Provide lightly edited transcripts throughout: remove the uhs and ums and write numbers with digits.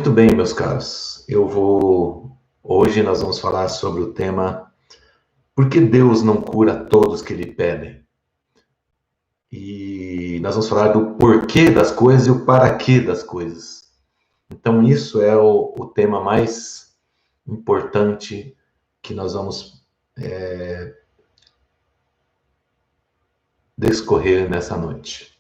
Muito bem, meus caros. Hoje nós vamos falar sobre o tema Por que Deus não cura todos que lhe pedem? E nós vamos falar do porquê das coisas e o para quê das coisas. Então, isso é o tema mais importante que nós vamos discorrer nessa noite.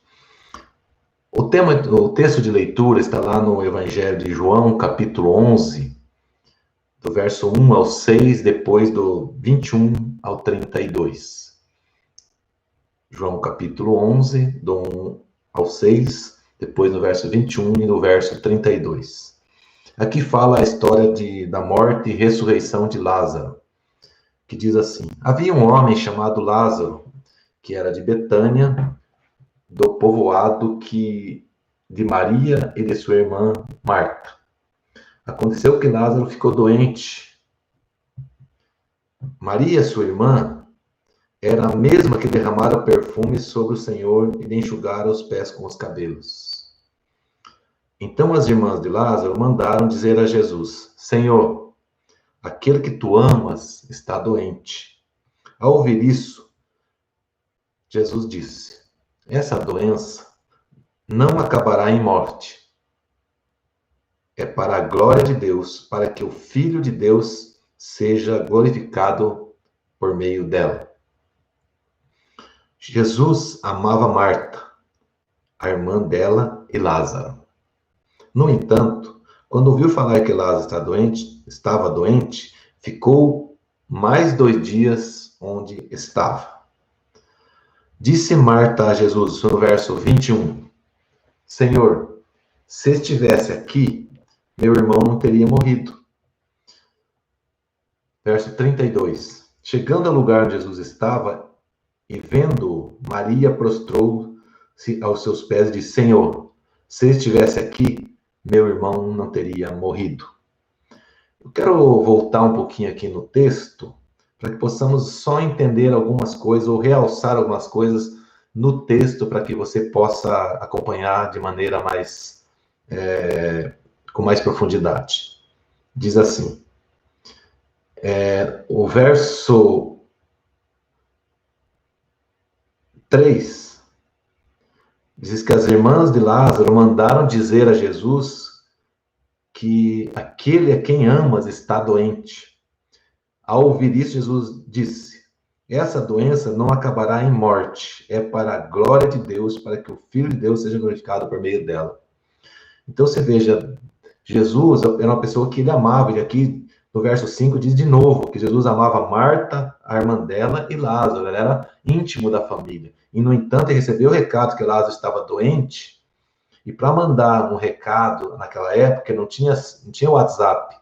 O texto de leitura está lá no Evangelho de João, capítulo 11, do verso 1 ao 6, depois do 21 ao 32. João, capítulo 11, do 1 ao 6, depois do verso 21 e do verso 32. Aqui fala a história da morte e ressurreição de Lázaro, que diz assim: havia um homem chamado Lázaro, que era de Betânia, do povoado de Maria e de sua irmã Marta. Aconteceu que Lázaro ficou doente. Maria, sua irmã, era a mesma que derramara perfume sobre o Senhor e lhe enxugara os pés com os cabelos. Então as irmãs de Lázaro mandaram dizer a Jesus: Senhor, aquele que tu amas está doente. Ao ouvir isso, Jesus disse: essa doença não acabará em morte. É para a glória de Deus, para que o Filho de Deus seja glorificado por meio dela. Jesus amava Marta, a irmã dela, e Lázaro. No entanto, quando ouviu falar que Lázaro estava doente, ficou mais 2 dias onde estava. Disse Marta a Jesus, no verso 21, Senhor, se estivesse aqui, meu irmão não teria morrido. Verso 32. Chegando ao lugar onde Jesus estava, e vendo, Maria prostrou-se aos seus pés e disse: Senhor, se estivesse aqui, meu irmão não teria morrido. Eu quero voltar um pouquinho aqui no texto, para que possamos só entender algumas coisas, ou realçar algumas coisas no texto, para que você possa acompanhar de maneira mais, com mais profundidade. Diz assim, o verso 3, diz que as irmãs de Lázaro mandaram dizer a Jesus que aquele a quem amas está doente. Ao ouvir isso, Jesus disse: essa doença não acabará em morte, é para a glória de Deus, para que o Filho de Deus seja glorificado por meio dela. Então você veja, Jesus era uma pessoa que ele amava, e aqui no verso 5 diz de novo que Jesus amava Marta, a irmã dela, e Lázaro, ele era íntimo da família. E no entanto, ele recebeu o recado que Lázaro estava doente, e para mandar um recado naquela época não tinha WhatsApp,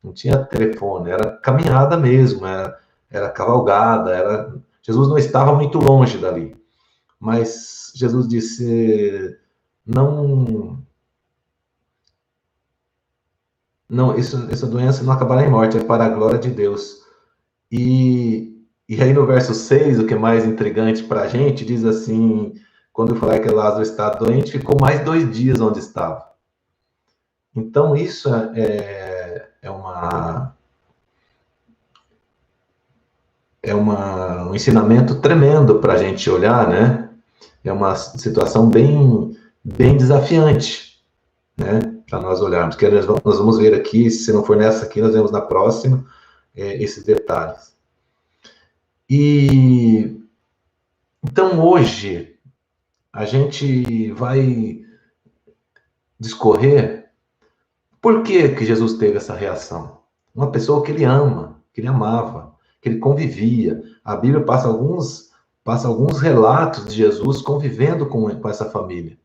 não tinha telefone, era caminhada mesmo, era cavalgada, Jesus não estava muito longe dali. Mas Jesus disse, essa doença não acabará em morte, é para a glória de Deus. E aí no verso 6, o que é mais intrigante para a gente, diz assim, quando eu falar que Lázaro está doente, ficou mais 2 dias onde estava. Então isso um ensinamento tremendo para a gente olhar, né? É uma situação bem, bem desafiante, né? Para nós olharmos. Que nós vamos ver aqui, se não for nessa aqui, nós vemos na próxima, esses detalhes. Então, hoje, a gente vai discorrer por que Jesus teve essa reação. Uma pessoa que ele ama, que ele amava, que ele convivia. A Bíblia passa alguns relatos de Jesus convivendo com essa família.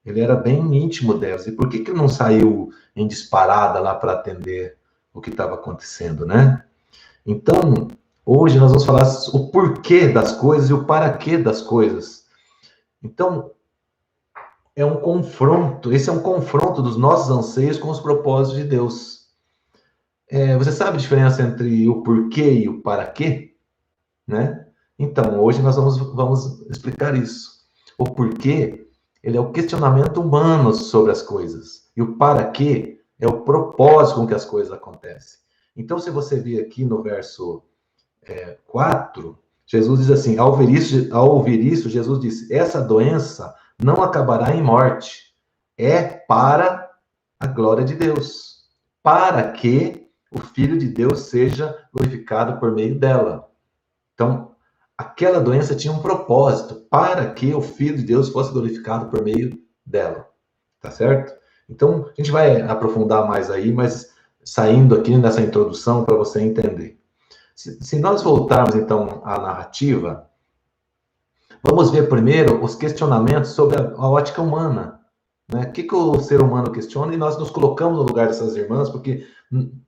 Ele era bem íntimo delas. E por que ele não saiu em disparada lá para atender o que estava acontecendo, né? Então, hoje nós vamos falar o porquê das coisas e o para quê das coisas. Então, esse é um confronto dos nossos anseios com os propósitos de Deus. Você sabe a diferença entre o porquê e o para quê? Né? Então, hoje nós vamos explicar isso. O porquê, ele é o questionamento humano sobre as coisas. E o para quê É o propósito com que as coisas acontecem. Então, se você vir aqui no verso 4, Jesus diz assim, ao ouvir isso, Jesus disse, essa doença não acabará em morte, é para a glória de Deus, para que o Filho de Deus seja glorificado por meio dela. Então, aquela doença tinha um propósito, para que o Filho de Deus fosse glorificado por meio dela. Tá certo? Então, a gente vai aprofundar mais aí, mas saindo aqui nessa introdução para você entender. Se nós voltarmos, então, à narrativa, vamos ver primeiro os questionamentos sobre a ótica humana. Né? O que o ser humano questiona? E nós nos colocamos no lugar dessas irmãs, porque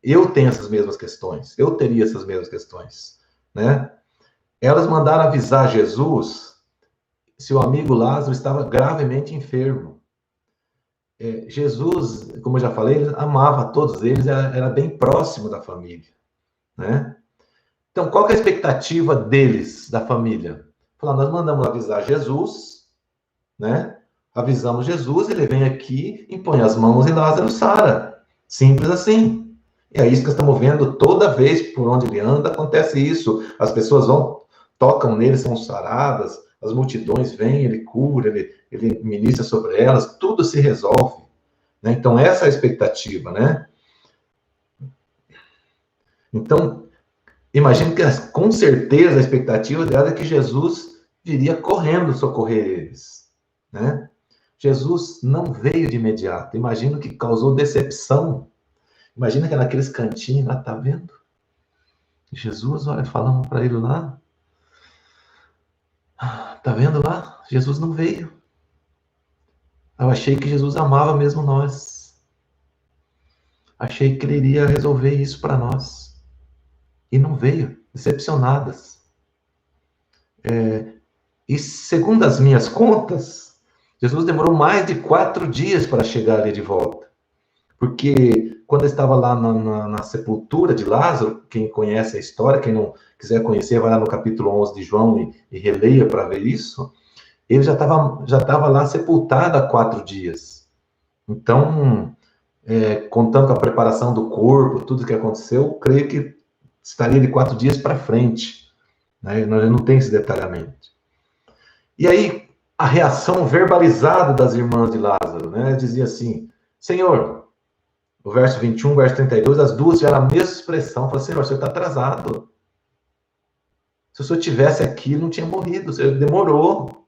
eu tenho essas mesmas questões, eu teria essas mesmas questões. Né? Elas mandaram avisar Jesus se o amigo Lázaro estava gravemente enfermo. Jesus, como eu já falei, ele amava todos eles, era bem próximo da família. Né? Então, qual que é a expectativa deles, da família? Falar, nós mandamos avisar Jesus, né? Avisamos Jesus, ele vem aqui, impõe as mãos e Lázaro sara. Simples assim. E é isso que estamos vendo toda vez por onde ele anda, acontece isso. As pessoas vão, tocam nele, são saradas, as multidões vêm, ele cura, ele ministra sobre elas, tudo se resolve. Né? Então, essa é a expectativa, né? Então, imagino que, com certeza, a expectativa dela é que Jesus viria correndo socorrer eles, né? Jesus não veio de imediato. Imagino que causou decepção. Imagina que naqueles cantinhos lá, tá vendo? Jesus, olha, falando para ele lá. Tá vendo lá? Jesus não veio. Eu achei que Jesus amava mesmo nós. Achei que ele iria resolver isso para nós. E não veio. Decepcionadas. E segundo as minhas contas, Jesus demorou mais de 4 dias para chegar ali de volta. Porque quando estava lá na sepultura de Lázaro, quem conhece a história, quem não quiser conhecer, vai lá no capítulo 11 de João e releia para ver isso, ele já estava lá sepultado há 4 dias. Então, contando com a preparação do corpo, tudo que aconteceu, creio que estaria de 4 dias para frente. Né? Nós não tem esse detalhamento. E aí, a reação verbalizada das irmãs de Lázaro, né? Dizia assim, Senhor, o verso 21, verso 32, as duas tiveram a mesma expressão, falaram, Senhor, você está atrasado. Se o senhor tivesse aqui, não tinha morrido, você demorou.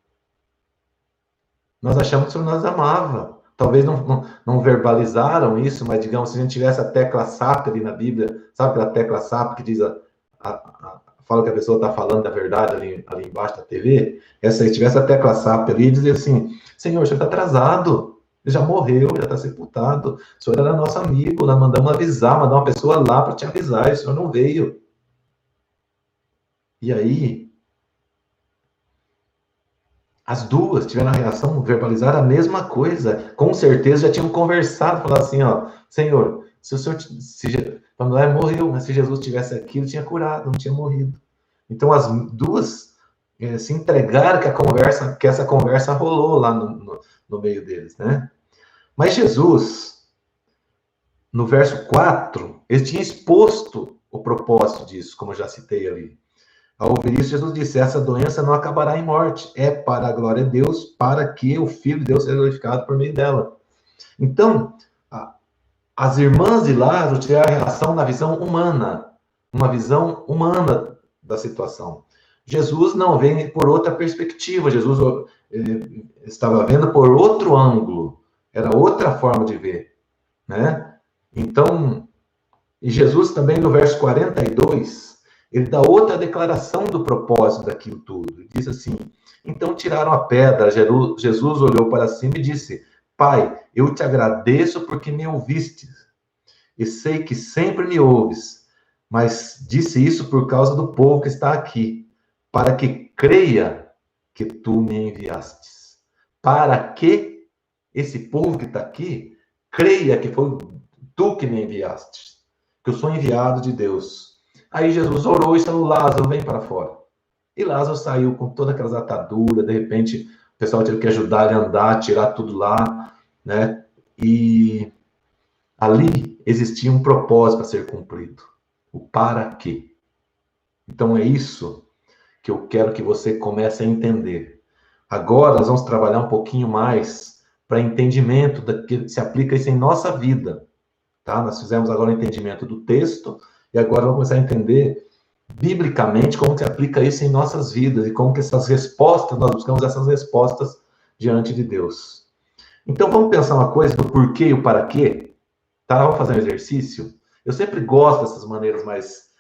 Nós achamos que o senhor nos amava. Talvez não verbalizaram isso, mas digamos, se a gente tivesse a tecla SAP ali na Bíblia, sabe aquela tecla SAP que diz fala que a pessoa está falando da verdade ali embaixo da TV, se tivesse a tecla SAP ali, dizia assim, Senhor, o senhor está atrasado, ele já morreu, já está sepultado, o senhor era nosso amigo, nós mandamos avisar, mandar uma pessoa lá para te avisar, e o senhor não veio. E aí, as duas tiveram a reação, verbalizar a mesma coisa, com certeza já tinham conversado, falado assim, ó, Senhor, se o senhor, quando ela morreu, mas se Jesus tivesse aqui, ele tinha curado, não tinha morrido. Então, as duas se entregaram que essa conversa rolou lá no meio deles, né? Mas Jesus, no verso 4, ele tinha exposto o propósito disso, como eu já citei ali. Ao ouvir isso, Jesus disse, essa doença não acabará em morte, é para a glória de Deus, para que o Filho de Deus seja glorificado por meio dela. Então, as irmãs de Lázaro tiveram a reação na visão humana, uma visão humana da situação. Jesus não vem por outra perspectiva, Jesus estava vendo por outro ângulo, era outra forma de ver, né? Então, e Jesus também no verso 42, ele dá outra declaração do propósito daquilo tudo. Ele diz assim, então tiraram a pedra, Jesus olhou para cima e disse, Pai, eu te agradeço porque me ouviste, e sei que sempre me ouves, mas disse isso por causa do povo que está aqui, para que creia que tu me enviastes. Para que esse povo que está aqui creia que foi tu que me enviastes, que eu sou enviado de Deus. Aí Jesus orou e falou, Lázaro, vem para fora. E Lázaro saiu com todas aquelas ataduras, de repente o pessoal teve que ajudar ele a andar, tirar tudo lá, né? E Ali existia um propósito a ser cumprido. O para quê. Então é isso que eu quero que você comece a entender. Agora nós vamos trabalhar um pouquinho mais para entendimento da que se aplica isso em nossa vida. Tá? Nós fizemos agora o entendimento do texto e agora vamos começar a entender biblicamente como se aplica isso em nossas vidas e como que essas respostas, nós buscamos essas respostas diante de Deus. Então vamos pensar uma coisa do porquê e o para quê? Tá? Vamos fazer um exercício? Eu sempre gosto dessas maneiras mais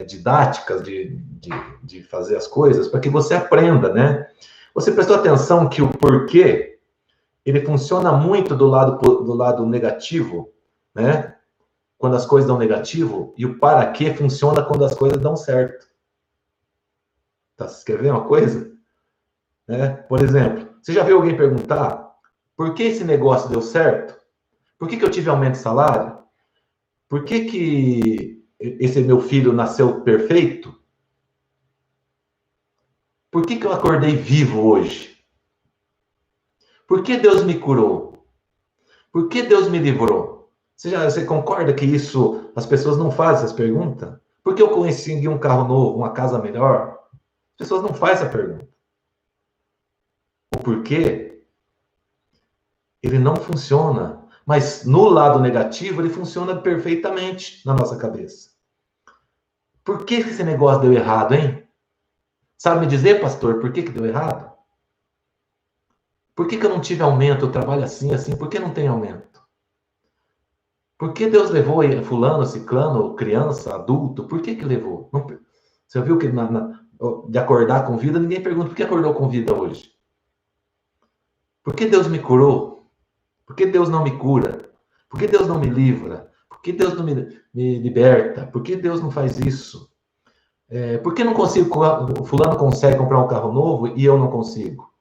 didáticas de fazer as coisas para que você aprenda, né? Você prestou atenção que o porquê ele funciona muito do lado negativo, né? Quando as coisas dão negativo, e o para quê funciona quando as coisas dão certo. Tá? Você quer ver uma coisa? Por exemplo, você já viu alguém perguntar por que esse negócio deu certo? Por que eu tive aumento de salário? Por que esse meu filho nasceu perfeito? Por que eu acordei vivo hoje? Por que Deus me curou? Por que Deus me livrou? Você concorda que isso, as pessoas não fazem essa pergunta? Por que eu consegui um carro novo, uma casa melhor? As pessoas não fazem essa pergunta. O porquê, ele não funciona. Mas no lado negativo, ele funciona perfeitamente na nossa cabeça. Por que esse negócio deu errado, hein? Sabe me dizer, pastor, por que deu errado? Por que eu não tive aumento? Eu trabalho assim, assim. Por que não tem aumento? Por que Deus levou fulano, ciclano, criança, adulto? Por que levou? Não, você viu que de acordar com vida, ninguém pergunta por que acordou com vida hoje. Por que Deus me curou? Por que Deus não me cura? Por que Deus não me livra? Por que Deus não me liberta? Por que Deus não faz isso? Por que não consigo? O fulano consegue comprar um carro novo e eu não consigo?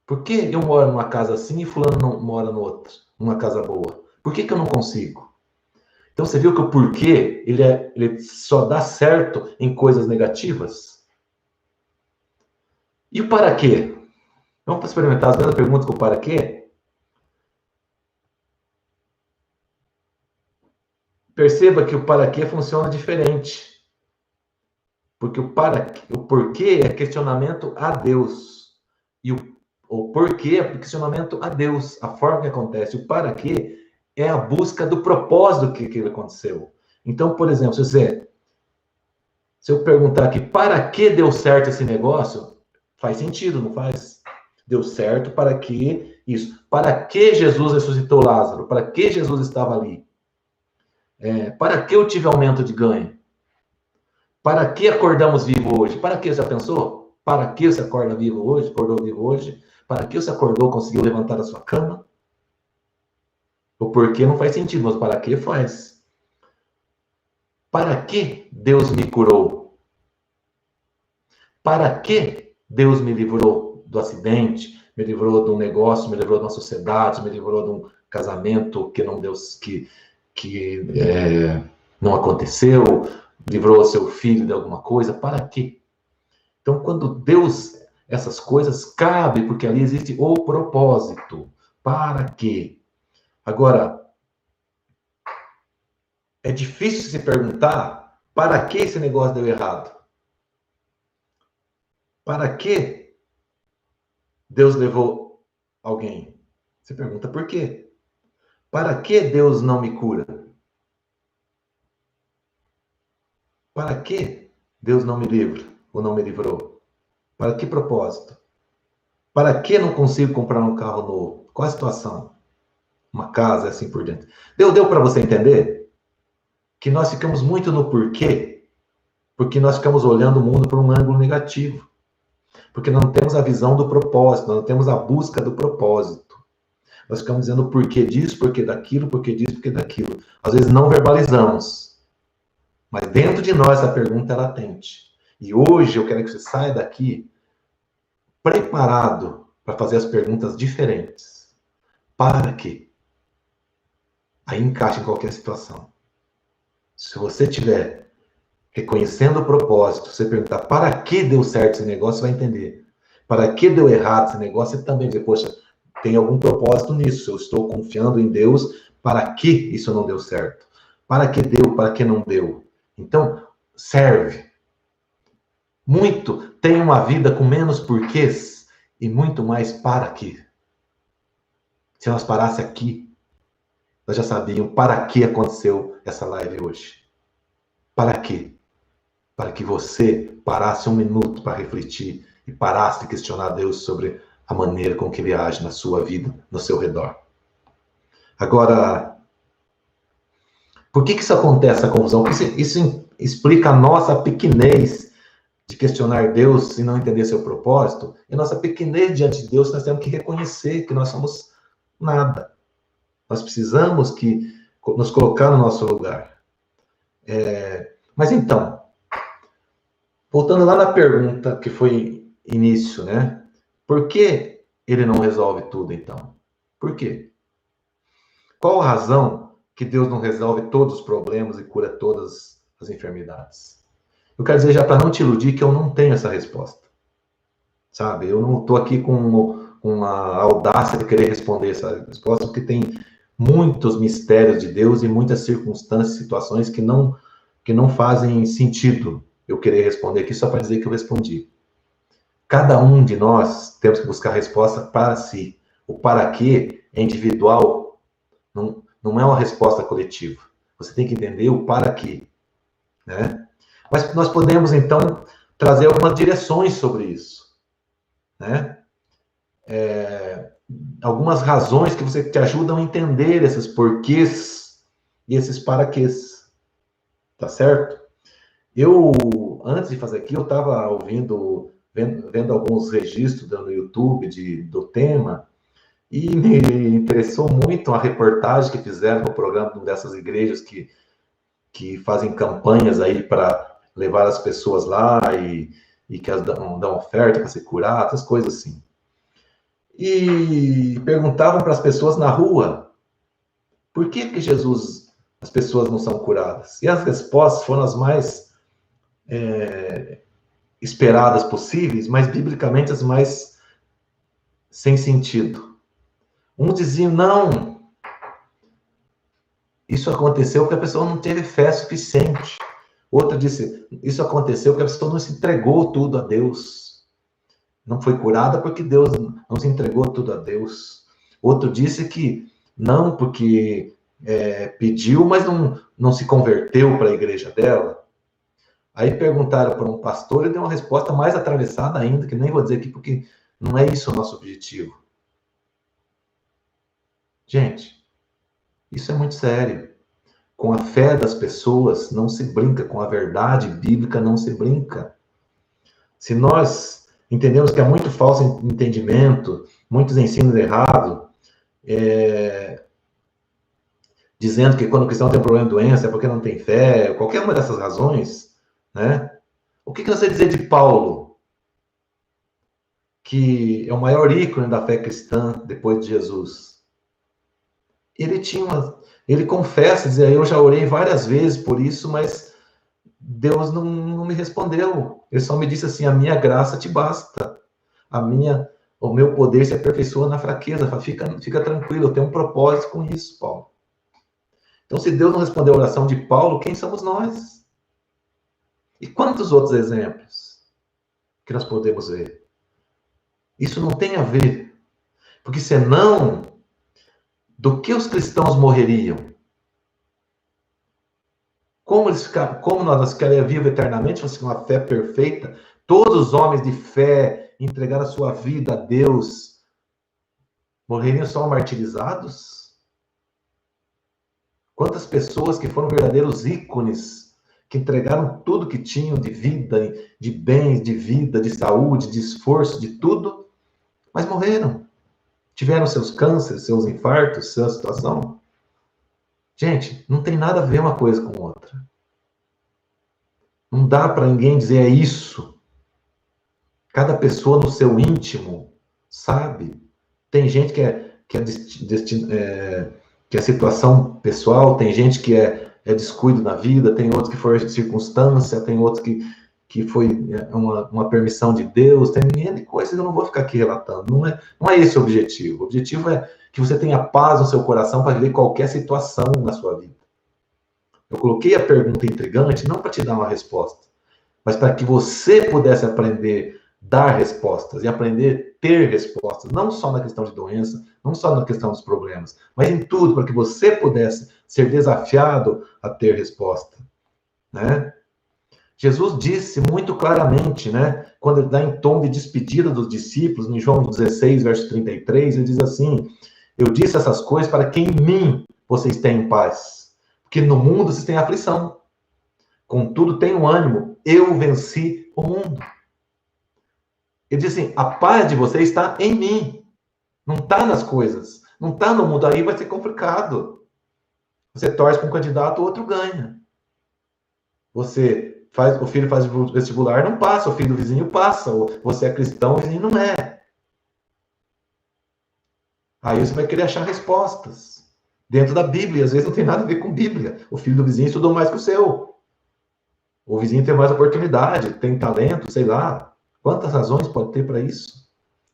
Por que eu moro numa casa assim e fulano não mora numa casa boa? Por que eu não consigo? Então você viu que o porquê ele só dá certo em coisas negativas? E o para quê? Vamos experimentar as mesmas perguntas com o para quê? Perceba que o para quê funciona diferente. Porque o porquê é questionamento a Deus. E o porquê é questionamento a Deus, a forma que acontece. O para quê é a busca do propósito que aconteceu. Então, por exemplo, se eu perguntar aqui, para que deu certo esse negócio? Faz sentido, não faz? Deu certo para que isso? Para que Jesus ressuscitou Lázaro? Para que Jesus estava ali? Para que eu tive aumento de ganho? Para que acordamos vivo hoje? Para que você pensou? Para que você acorda vivo hoje? Acordou vivo hoje? Para que você acordou, conseguiu levantar da sua cama? O porquê não faz sentido, mas para que faz? Para que Deus me curou? Para que Deus me livrou do acidente? Me livrou de um negócio, me livrou de uma sociedade, me livrou de um casamento que não deu, não aconteceu, livrou seu filho de alguma coisa? Para quê? Então, quando Deus, essas coisas cabe, porque ali existe o propósito. Para quê? Agora, é difícil se perguntar para que esse negócio deu errado. Para que Deus levou alguém? Você pergunta por quê? Para que Deus não me cura? Para que Deus não me livra ou não me livrou? Para que propósito? Para que não consigo comprar um carro novo? Qual a situação? Uma casa, assim por diante. Deu para você entender? Que nós ficamos muito no porquê, porque nós ficamos olhando o mundo por um ângulo negativo. Porque não temos a visão do propósito, não temos a busca do propósito. Nós ficamos dizendo o porquê disso, porquê daquilo, porquê disso, porquê daquilo. Às vezes não verbalizamos. Mas dentro de nós a pergunta é latente. E hoje eu quero que você saia daqui preparado para fazer as perguntas diferentes. Para quê? Aí encaixa em qualquer situação. Se você estiver reconhecendo o propósito, você perguntar para que deu certo esse negócio, você vai entender. Para que deu errado esse negócio, você também vai dizer, poxa, tem algum propósito nisso. Eu estou confiando em Deus para que isso não deu certo. Para que deu, para que não deu. Então, serve. Muito tem uma vida com menos porquês e muito mais para quê. Se nós parasse aqui, nós já sabíamos para que aconteceu essa live hoje. Para quê? Para que você parasse um minuto para refletir e parasse de questionar Deus sobre a maneira com que Ele age na sua vida, no seu redor. Agora, por que isso acontece, essa confusão? Porque isso explica a nossa pequenez de questionar Deus e não entender seu propósito. E nossa pequenez diante de Deus, nós temos que reconhecer que nós somos nada. Nós precisamos nos colocar no nosso lugar. Mas então, voltando lá na pergunta que foi início, né? Por que Ele não resolve tudo, então? Por quê? Qual a razão que Deus não resolve todos os problemas e cura todas as enfermidades? Eu quero dizer, já para não te iludir, que eu não tenho essa resposta. Sabe? Eu não estou aqui com a audácia de querer responder essa resposta, porque tem muitos mistérios de Deus e muitas circunstâncias, situações que não fazem sentido eu querer responder aqui só para dizer que eu respondi. Cada um de nós temos que buscar a resposta para si. O para quê é individual, não é uma resposta coletiva. Você tem que entender o para quê, né? Mas nós podemos, então, trazer algumas direções sobre isso, né? Algumas razões que te ajudam a entender esses porquês e esses paraquês, tá certo? Antes de fazer aqui, eu estava vendo alguns registros no YouTube do tema, e me interessou muito a reportagem que fizeram no programa dessas igrejas que fazem campanhas aí para levar as pessoas lá e que elas dão oferta para ser curado, essas coisas assim. E perguntavam para as pessoas na rua, por que as pessoas não são curadas? E as respostas foram as mais esperadas possíveis, mas biblicamente as mais sem sentido. Uns diziam, não, isso aconteceu porque a pessoa não teve fé suficiente. Outro disse, isso aconteceu porque a pessoa não se entregou tudo a Deus. Não foi curada porque Deus não se entregou tudo a Deus. Outro disse que não, porque pediu, mas não se converteu para a igreja dela. Aí perguntaram para um pastor e deu uma resposta mais atravessada ainda, que nem vou dizer aqui, porque não é isso o nosso objetivo. Gente, isso é muito sério. Com a fé das pessoas não se brinca, com a verdade bíblica não se brinca. Se nós entendemos que há muito falso entendimento, muitos ensinos errados, dizendo que quando o cristão tem um problema de doença é porque não tem fé, qualquer uma dessas razões, né? O que você dizer de Paulo, que é o maior ícone da fé cristã depois de Jesus? Ele confessa, dizia, eu já orei várias vezes por isso, mas Deus não me respondeu. Ele só me disse assim, a minha graça te basta. O meu poder se aperfeiçoa na fraqueza. Fica tranquilo, eu tenho um propósito com isso, Paulo. Então, se Deus não respondeu a oração de Paulo, quem somos nós? E quantos outros exemplos que nós podemos ver? Isso não tem a ver. Porque senão, do que os cristãos morreriam? Como nós ficaríamos vivos eternamente, com uma fé perfeita? Todos os homens de fé entregaram a sua vida a Deus, morreriam só martirizados? Quantas pessoas que foram verdadeiros ícones, que entregaram tudo que tinham de vida, de bens, de vida, de saúde, de esforço, de tudo, mas morreram. Tiveram seus cânceres, seus infartos, sua situação. Gente, não tem nada a ver uma coisa com outra. Não dá para ninguém dizer é isso. Cada pessoa no seu íntimo sabe. Tem gente que é situação pessoal, tem gente que é descuido na vida, tem outros que foi circunstância, tem outros que que foi uma permissão de Deus, tem N coisas que eu não vou ficar aqui relatando. Não é esse o objetivo. O objetivo é que você tenha paz no seu coração para viver qualquer situação na sua vida. Eu coloquei a pergunta intrigante não para te dar uma resposta, mas para que você pudesse aprender a dar respostas e aprender a ter respostas, não só na questão de doença, não só na questão dos problemas, mas em tudo, para que você pudesse ser desafiado a ter resposta, né? Jesus disse muito claramente, né, quando ele dá em tom de despedida dos discípulos, em João 16, verso 33, ele diz assim: eu disse essas coisas para que em mim vocês tenham paz, porque no mundo vocês têm aflição. Contudo, tenham ânimo, eu venci o mundo. Ele diz assim: a paz de vocês está em mim, não está nas coisas, não está no mundo. Aí vai ser complicado. Você torce para um candidato, o outro ganha. O filho faz vestibular, não passa, o filho do vizinho passa, você é cristão, o vizinho não é. Aí você vai querer achar respostas dentro da Bíblia, às vezes não tem nada a ver com Bíblia. O filho do vizinho estudou mais que o seu. O vizinho tem mais oportunidade, tem talento, sei lá. Quantas razões pode ter para isso?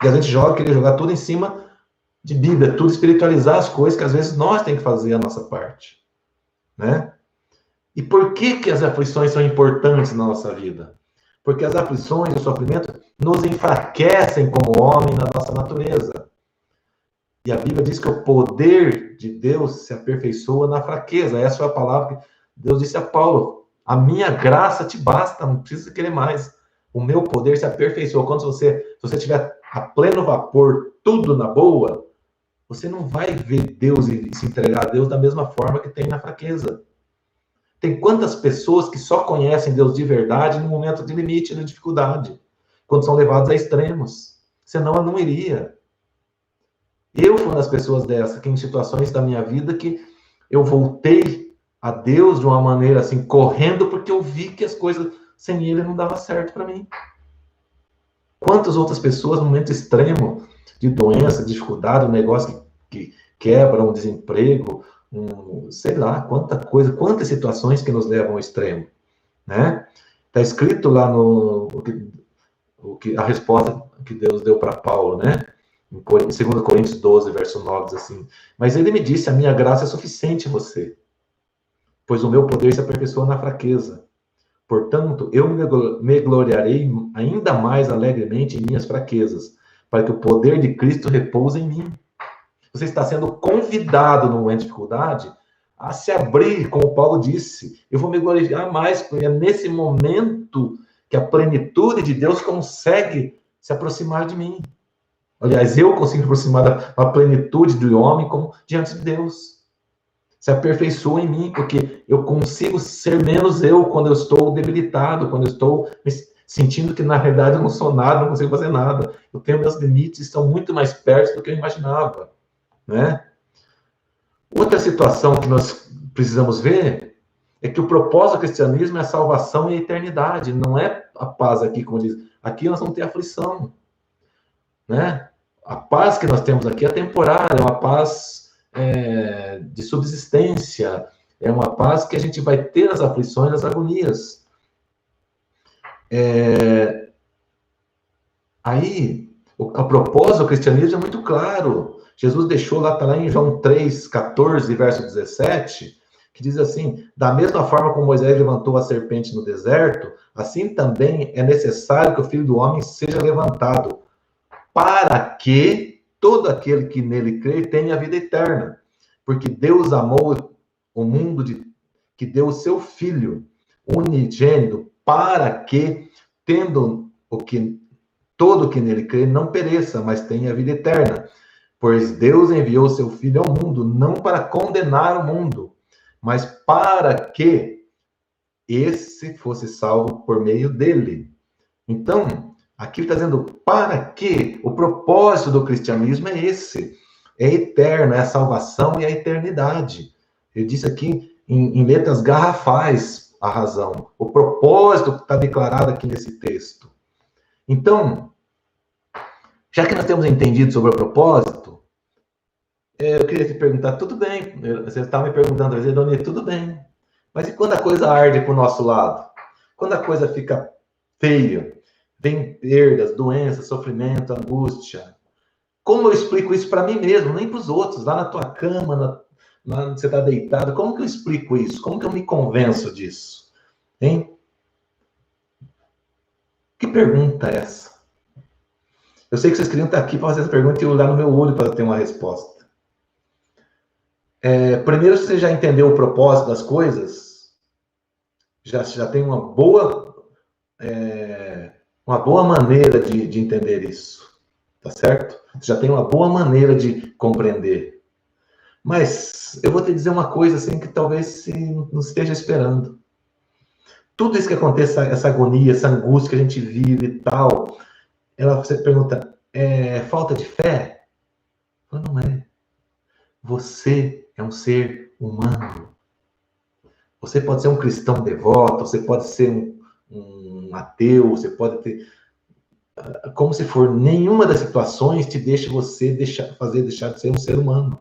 E a gente queria jogar tudo em cima de Bíblia, tudo espiritualizar as coisas que às vezes nós temos que fazer a nossa parte, né? E por que as aflições são importantes na nossa vida? Porque as aflições, o sofrimento, nos enfraquecem como homem na nossa natureza. E a Bíblia diz que o poder de Deus se aperfeiçoa na fraqueza. Essa foi a palavra que Deus disse a Paulo: a minha graça te basta, não precisa querer mais. O meu poder se aperfeiçoa. Quando se você estiver a pleno vapor, tudo na boa, você não vai ver Deus e se entregar a Deus da mesma forma que tem na fraqueza. Tem quantas pessoas que só conhecem Deus de verdade no momento de limite, de dificuldade, quando são levados a extremos. Senão ela não iria. Eu fui uma das pessoas dessa, que em situações da minha vida que eu voltei a Deus de uma maneira assim, correndo, porque eu vi que as coisas sem Ele não davam certo para mim. Quantas outras pessoas no momento extremo de doença, de dificuldade, um negócio que quebra, um desemprego, sei lá, quantas situações que nos levam ao extremo, né? Está escrito lá a resposta que Deus deu para Paulo, né? Em 2 Coríntios 12, verso 9, diz assim: mas ele me disse, a minha graça é suficiente em você, pois o meu poder se aperfeiçoa na fraqueza. Portanto, eu me gloriarei ainda mais alegremente em minhas fraquezas, para que o poder de Cristo repouse em mim. Você está sendo convidado no momento de dificuldade a se abrir, como Paulo disse. Eu vou me glorificar mais, porque é nesse momento que a plenitude de Deus consegue se aproximar de mim. Aliás, eu consigo me aproximar da plenitude do homem como diante de Deus. Se aperfeiçoa em mim, porque eu consigo ser menos eu quando eu estou debilitado, quando eu estou sentindo que, na realidade, eu não sou nada, não consigo fazer nada. Eu tenho meus limites, estão muito mais perto do que eu imaginava, né? Outra situação que nós precisamos ver é que o propósito do cristianismo é a salvação e a eternidade, não é a paz aqui, como diz. Aqui nós vamos ter aflição, né? A paz que nós temos aqui é temporária, é uma paz de subsistência, é uma paz que a gente vai ter as aflições, as agonias. Aí, a propósito do cristianismo é muito claro. Jesus deixou lá, está lá em João 3, 14, verso 17, que diz assim: da mesma forma como Moisés levantou a serpente no deserto, assim também é necessário que o Filho do Homem seja levantado, para que todo aquele que nele crê tenha a vida eterna. Porque Deus amou o mundo que deu o seu Filho unigênito, para que, tendo todo o que nele crê, não pereça, mas tenha a vida eterna. Pois Deus enviou o seu Filho ao mundo, não para condenar o mundo, mas para que esse fosse salvo por meio dele. Então, aqui está dizendo para que o propósito do cristianismo é esse. É eterno, é a salvação e a eternidade. Ele disse aqui em letras garrafais a razão. O propósito está declarado aqui nesse texto. Então, já que nós temos entendido sobre o propósito, eu queria te perguntar, tudo bem, você estava me perguntando, às vezes, Doni, tudo bem, mas e quando a coisa arde para o nosso lado? Quando a coisa fica feia. Vem perdas, doenças, sofrimento, angústia. Como eu explico isso para mim mesmo, nem para os outros, lá na tua cama, lá onde você está deitado? Como que eu explico isso? Como que eu me convenço disso? Hein? Que pergunta é essa? Eu sei que vocês queriam estar aqui para fazer essa pergunta e olhar no meu olho para ter uma resposta. Primeiro, se você já entendeu o propósito das coisas, já tem uma boa maneira de entender isso. Tá certo? Você já tem uma boa maneira de compreender. Mas eu vou te dizer uma coisa assim que talvez você não esteja esperando. Tudo isso que acontece, essa agonia, essa angústia que a gente vive e tal, você pergunta, é falta de fé? Não é. Você é um ser humano. Você pode ser um cristão devoto, você pode ser um ateu, você pode ter... Como se for, nenhuma das situações te deixa você deixar de ser um ser humano.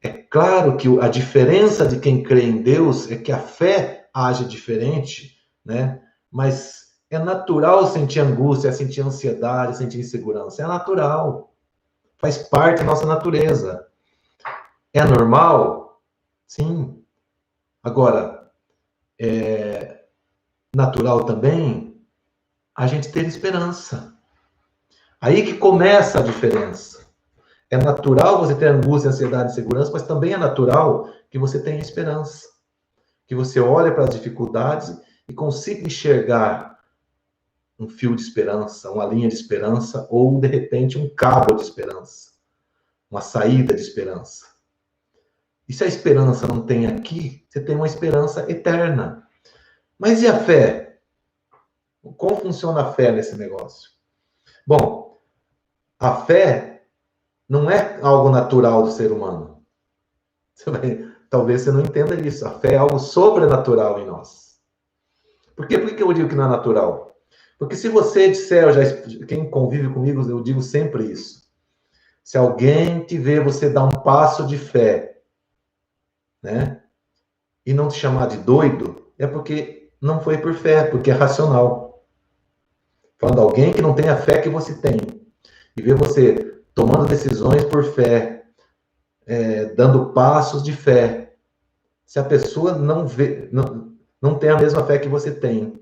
É claro que a diferença de quem crê em Deus é que a fé age diferente, né? Mas é natural sentir angústia, sentir ansiedade, sentir insegurança. É natural. Faz parte da nossa natureza. É normal? Sim. Agora, é natural também a gente ter esperança. Aí que começa a diferença. É natural você ter angústia, ansiedade, insegurança, mas também é natural que você tenha esperança. Que você olhe para as dificuldades e consiga enxergar um fio de esperança, uma linha de esperança, ou, de repente, um cabo de esperança. Uma saída de esperança. E se a esperança não tem aqui, você tem uma esperança eterna. Mas e a fé? Como funciona a fé nesse negócio? Bom, a fé não é algo natural do ser humano. Talvez você não entenda isso. A fé é algo sobrenatural em nós. Por quê? Por que eu digo que não é natural? Porque se você disser, quem convive comigo, eu digo sempre isso. Se alguém te ver você dar um passo de fé, né? E não te chamar de doido, é porque não foi por fé, porque é racional. Falando alguém que não tem a fé que você tem. E ver você tomando decisões por fé, dando passos de fé. Se a pessoa não tem a mesma fé que você tem,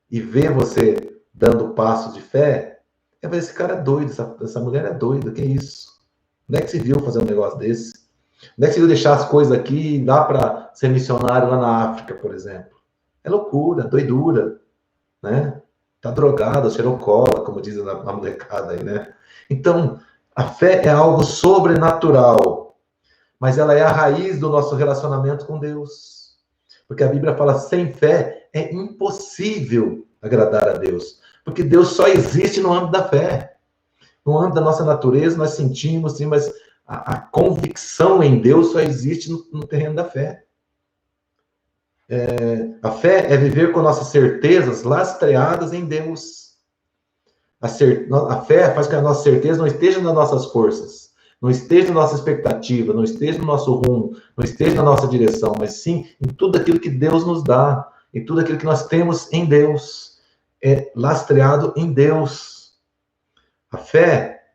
e vê você dando passos de fé, esse cara é doido, essa mulher é doida, que isso? Onde é que se viu fazer um negócio desse? Onde é que se viu deixar as coisas aqui e dá para ser missionário lá na África, por exemplo? É loucura, doidura, né? Tá drogado, cheirou cola, como diz a molecada aí, né? Então, a fé é algo sobrenatural, mas ela é a raiz do nosso relacionamento com Deus. Porque a Bíblia fala, sem fé é impossível agradar a Deus. Porque Deus só existe no âmbito da fé. No âmbito da nossa natureza, nós sentimos, sim, mas a convicção em Deus só existe no terreno da fé. A fé é viver com nossas certezas lastreadas em Deus. A fé faz com que a nossa certeza não esteja nas nossas forças, não esteja na nossa expectativa, não esteja no nosso rumo, não esteja na nossa direção, mas sim em tudo aquilo que Deus nos dá, em tudo aquilo que nós temos em Deus. É lastreado em Deus. A fé,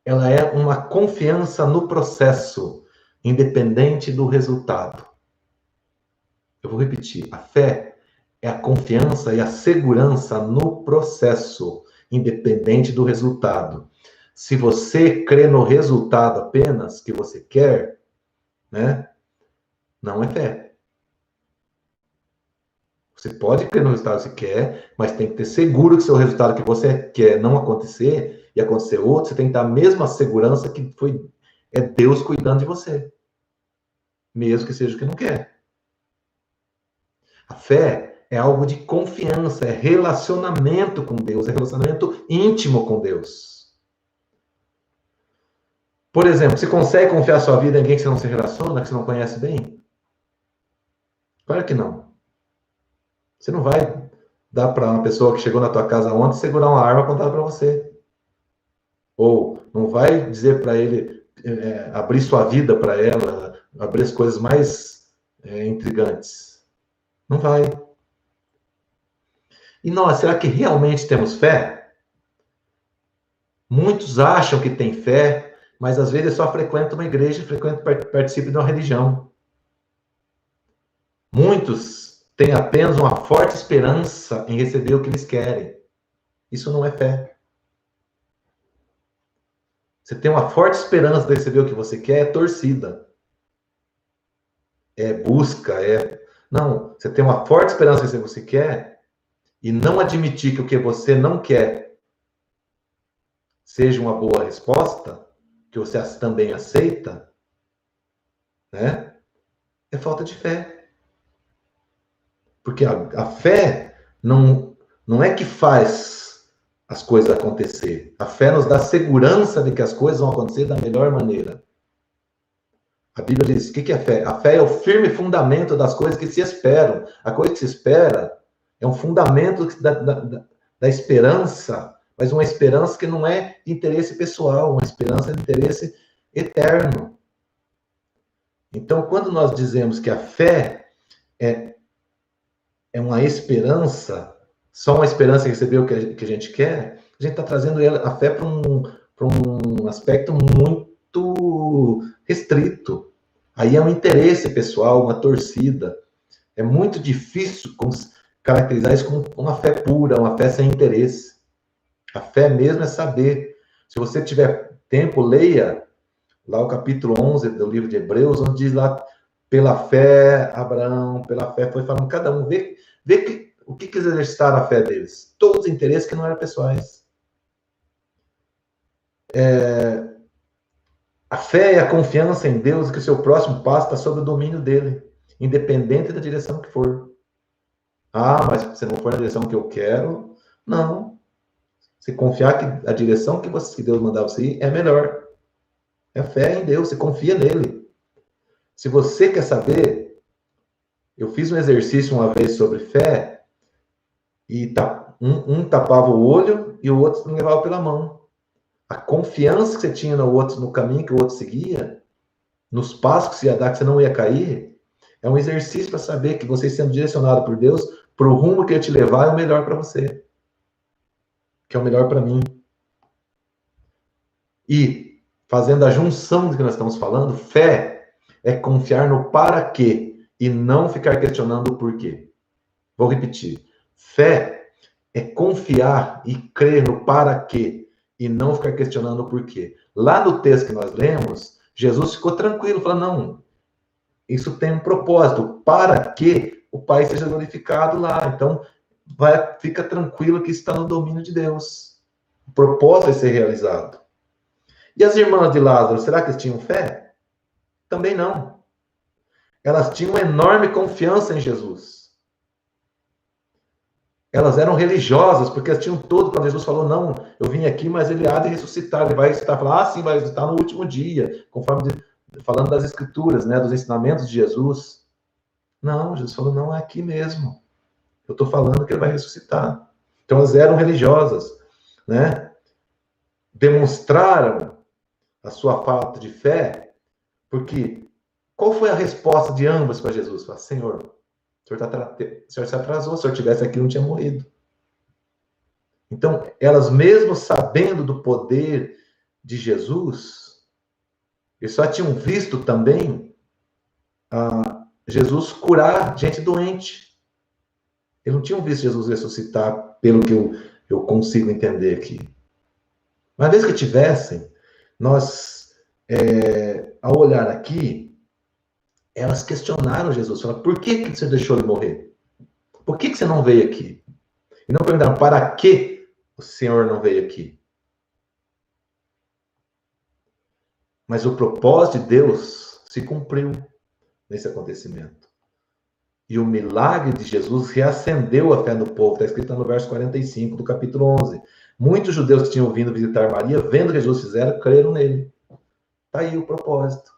ela é uma confiança no processo, independente do resultado. Eu vou repetir. A fé é a confiança e a segurança no processo, independente do resultado. Se você crê no resultado apenas que você quer, né, não é fé. Você pode crer no resultado que você quer, mas tem que ter seguro que seu resultado que você quer não acontecer e acontecer outro, você tem que ter a mesma segurança que é Deus cuidando de você. Mesmo que seja o que não quer. A fé é algo de confiança, é relacionamento com Deus, é relacionamento íntimo com Deus. Por exemplo, você consegue confiar sua vida em alguém que você não se relaciona, que você não conhece bem? Claro que não. Você não vai dar para uma pessoa que chegou na tua casa ontem segurar uma arma apontada para você. Ou não vai dizer para ele abrir sua vida para ela, abrir as coisas mais intrigantes. Não vai. E nós, será que realmente temos fé? Muitos acham que têm fé, mas às vezes só frequentam uma igreja, participam de uma religião. Muitos têm apenas uma forte esperança em receber o que eles querem. Isso não é fé. Você tem uma forte esperança de receber o que você quer, é torcida. É busca, é... Não, você tem uma forte esperança de receber o que você quer e não admitir que o que você não quer seja uma boa resposta, que você também aceita, né? É falta de fé. Porque a fé não é que faz as coisas acontecer. A fé nos dá segurança de que as coisas vão acontecer da melhor maneira. A Bíblia diz, o que é fé? A fé é o firme fundamento das coisas que se esperam. A coisa que se espera é um fundamento da esperança, mas uma esperança que não é de interesse pessoal, uma esperança de interesse eterno. Então, quando nós dizemos que a fé é uma esperança, só uma esperança em receber o que a gente quer, a gente está trazendo a fé para um aspecto muito restrito. Aí é um interesse pessoal, uma torcida. É muito difícil caracterizar isso como uma fé pura, uma fé sem interesse. A fé mesmo é saber. Se você tiver tempo, leia lá o capítulo 11 do livro de Hebreus, onde diz lá, pela fé, Abraão, pela fé, foi falando, cada um, vê o que quis exercitar a fé deles. Todos os interesses que não eram pessoais. A fé é a confiança em Deus que o seu próximo passo está sob o domínio dele, independente da direção que for. Ah, mas se não for na direção que eu quero, não. Você confiar que a direção que Deus mandar você ir é melhor. É fé em Deus, você confia nele. Se você quer saber, eu fiz um exercício uma vez sobre fé e um tapava o olho e o outro levava pela mão. A confiança que você tinha no outro, no caminho que o outro seguia, nos passos que você ia dar, que você não ia cair, é um exercício para saber que você sendo direcionado por Deus para o rumo que ele te levar é o melhor para você, que é o melhor para mim. E, fazendo a junção do que nós estamos falando, fé é confiar no para quê e não ficar questionando o porquê. Vou repetir. Fé é confiar e crer no para quê e não ficar questionando o porquê. Lá no texto que nós lemos, Jesus ficou tranquilo, falando, não, isso tem um propósito, para que o Pai seja glorificado lá. Então, fica tranquilo que isso está no domínio de Deus. O propósito vai ser realizado. E as irmãs de Lázaro, será que eles tinham fé? Também não. Elas tinham uma enorme confiança em Jesus. Elas eram religiosas, porque elas tinham tudo, quando Jesus falou, não, eu vim aqui, mas ele há de ressuscitar, ele vai ressuscitar, falar, sim, vai ressuscitar no último dia, conforme falando das escrituras, né, dos ensinamentos de Jesus. Não, Jesus falou, não, é aqui mesmo. Eu estou falando que ele vai ressuscitar. Então, elas eram religiosas, né? Demonstraram a sua falta de fé, porque qual foi a resposta de ambas para Jesus? Fala, Senhor, o senhor se atrasou, se o senhor tivesse aqui, não tinha morrido. Então, elas mesmo sabendo do poder de Jesus, eles só tinham visto também Jesus curar gente doente. Eles não tinham visto Jesus ressuscitar, pelo que eu consigo entender aqui. Uma vez que tivessem, nós, ao olhar aqui, elas questionaram Jesus, falaram, por que você deixou ele morrer? Por que você não veio aqui? E não perguntaram, para que o Senhor não veio aqui? Mas o propósito de Deus se cumpriu nesse acontecimento. E o milagre de Jesus reacendeu a fé do povo. Está escrito no verso 45 do capítulo 11. Muitos judeus que tinham vindo visitar Maria, vendo o que Jesus fizeram, creram nele. Está aí o propósito.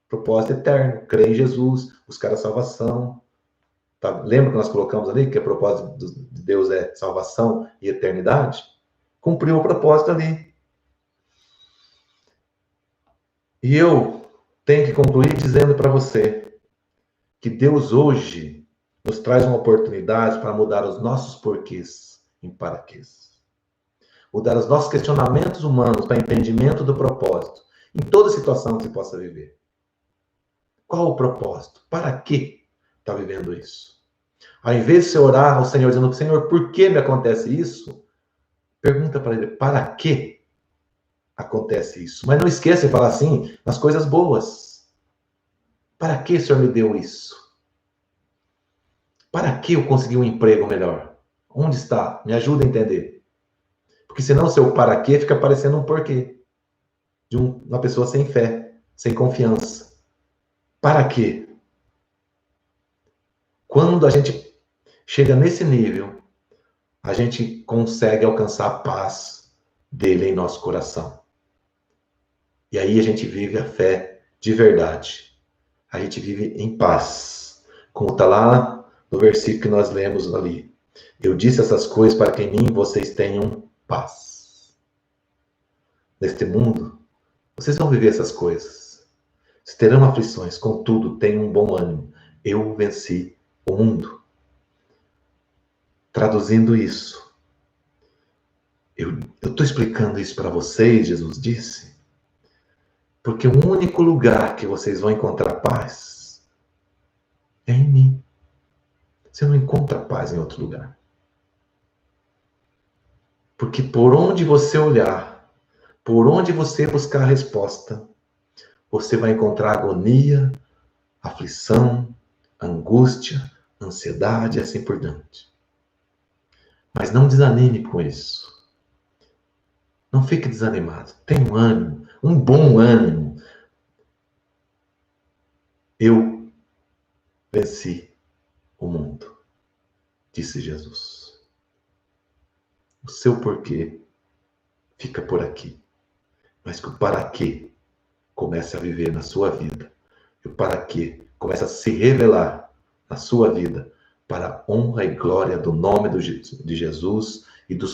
Propósito eterno. Crer em Jesus, buscar a salvação. Tá? Lembra que nós colocamos ali que o propósito de Deus é salvação e eternidade? Cumpriu o propósito ali. E eu tenho que concluir dizendo para você que Deus hoje nos traz uma oportunidade para mudar os nossos porquês em paraquês. Mudar os nossos questionamentos humanos para entendimento do propósito em toda situação que você possa viver. Qual o propósito? Para que está vivendo isso? Ao invés de você orar ao Senhor dizendo, Senhor, por que me acontece isso? Pergunta para ele, para que acontece isso? Mas não esqueça de falar assim, nas coisas boas. Para que o Senhor me deu isso? Para que eu consegui um emprego melhor? Onde está? Me ajuda a entender. Porque senão o seu para que fica parecendo um porquê. De uma pessoa sem fé, sem confiança. Para quê? Quando a gente chega nesse nível, a gente consegue alcançar a paz dele em nosso coração. E aí a gente vive a fé de verdade. A gente vive em paz. Como está lá no versículo que nós lemos ali. Eu disse essas coisas para que em mim vocês tenham paz. Neste mundo, vocês vão viver essas coisas. Vocês terão aflições, contudo, tenham um bom ânimo. Eu venci o mundo. Traduzindo isso, eu estou explicando isso para vocês, Jesus disse, porque o único lugar que vocês vão encontrar paz é em mim. Você não encontra paz em outro lugar. Porque por onde você olhar, por onde você buscar a resposta, você vai encontrar agonia, aflição, angústia, ansiedade e assim por diante. Mas não desanime com isso. Não fique desanimado. Tenha um ânimo, um bom ânimo. Eu venci o mundo, disse Jesus. O seu porquê fica por aqui. Mas que o para quê comece a viver na sua vida. E o para quê comece a se revelar na sua vida para a honra e glória do nome de Jesus e do